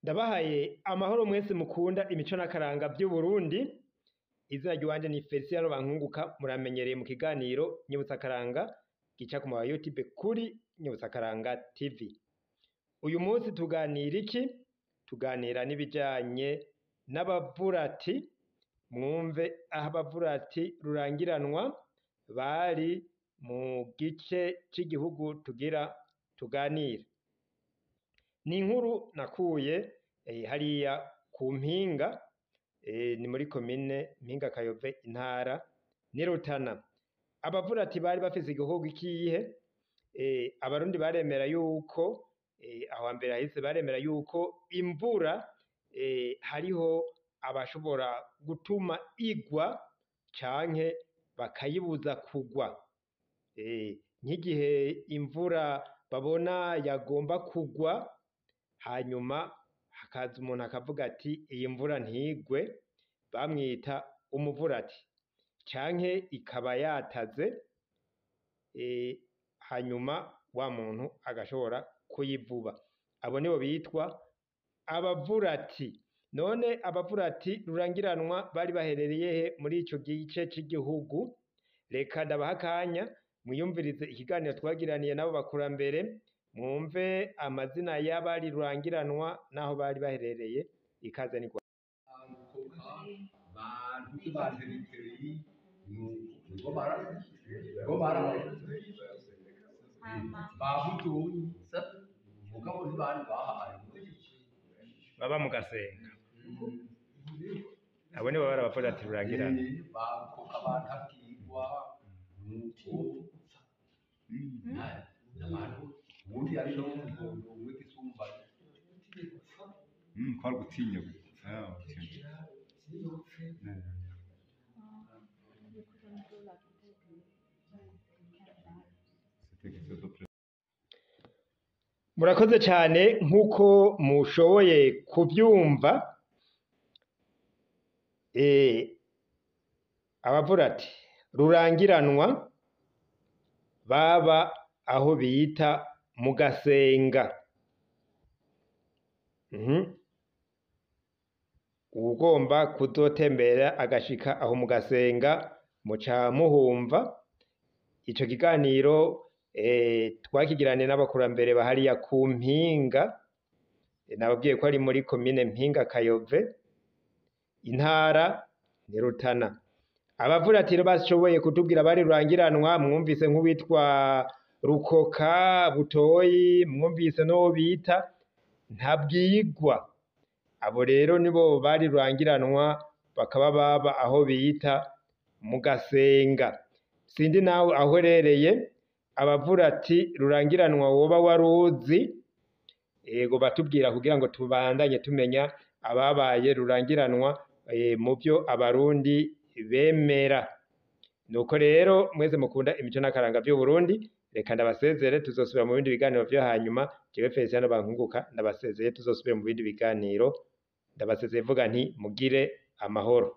Ndabahaye amahoro mwese mukunda imico n'akaranga vy'Uburundi. Izina ry'iwanje ni Feliciano Bankunguka, muramenyereye mu kiganiro Nyibutsa Akaranga gica ku ma YouTube kuri Nyibutsa Akaranga TV. Uyu munsi tuganira iki? Tuganira n'ibijanye n'abavurati. Mwumve aho abavurati rurangiranwa bari mu gice c'igihugu tugira tuganire. Ni inkuru nakuye hariya ku Mpinga, ni muri komine Mpinga Kayove, intara ni Rutana. Abavurati bari bafise igihugu ikihe? Abarundi baremera yuko aho hambere hahise baremera yuko imvura hariho abashobora gutuma igwa canke bakayibuza kugwa. Nk'igihe imvura babona yagomba kugwa, hanyuma hakaza umuntu akavuga ati iyi mvura ntigwe, bamwita umuvurati. Canke ikaba yataze, hanyuma wa muntu agashobora kuyivuba. Abo nibo bitwa abavurati. None abavurati rurangiranwa bari baherereye he muri ico gice c'igihugu? Reka ndabaha akanya mwiyumvirize ikiganiro twagiraniye nabo bakurambere, mwumve amazina y'abari rurangiranwa n'aho bari baherereye. Ikaze ni baba mu Gasenga. Abo nibo bari abavurati rurangiranwa. Kwari gutinya Murakoze cyane. Nk'uko mushoboye kubyumva, abavurati rurangiranwa baba aho bita mu Gasenga. Ugomba kuzotembera agashika aho mu Gasenga muca muhumva. Ico kiganiro twakigiraniye n'abakurambere bahariya ku Mpinga. Nababwiye ko ari muri komine Mpinga Kayove, intara ni Rutana. Abavurati bashoboye kutubwira bari rurangiranwa, mwumvise nk'uwitwa Rukoka, Butoyi, mwumvise n'uwo bita Ntabwigwa. Abo rero nibo bari rurangiranwa, bakaba baba aho bita mu Gasenga. Sindi nawe aho uherereye abavurati rurangiranwa woba waruzi, yego batubwira kugira ngo tubandanye tumenya ababaye rurangiranwa mu byo abarundi bemera. Nuko rero mwese mukunda imico n'akaranga vy'Uburundi, reka ndabasezere, tuzosubira mu bindi biganiro vyo hanyuma. Jewe Feliciano Bankunguka ndabasezeye, tuzosubira mu bindi biganiro. Ndabasezeye vuga nti mugire amahoro.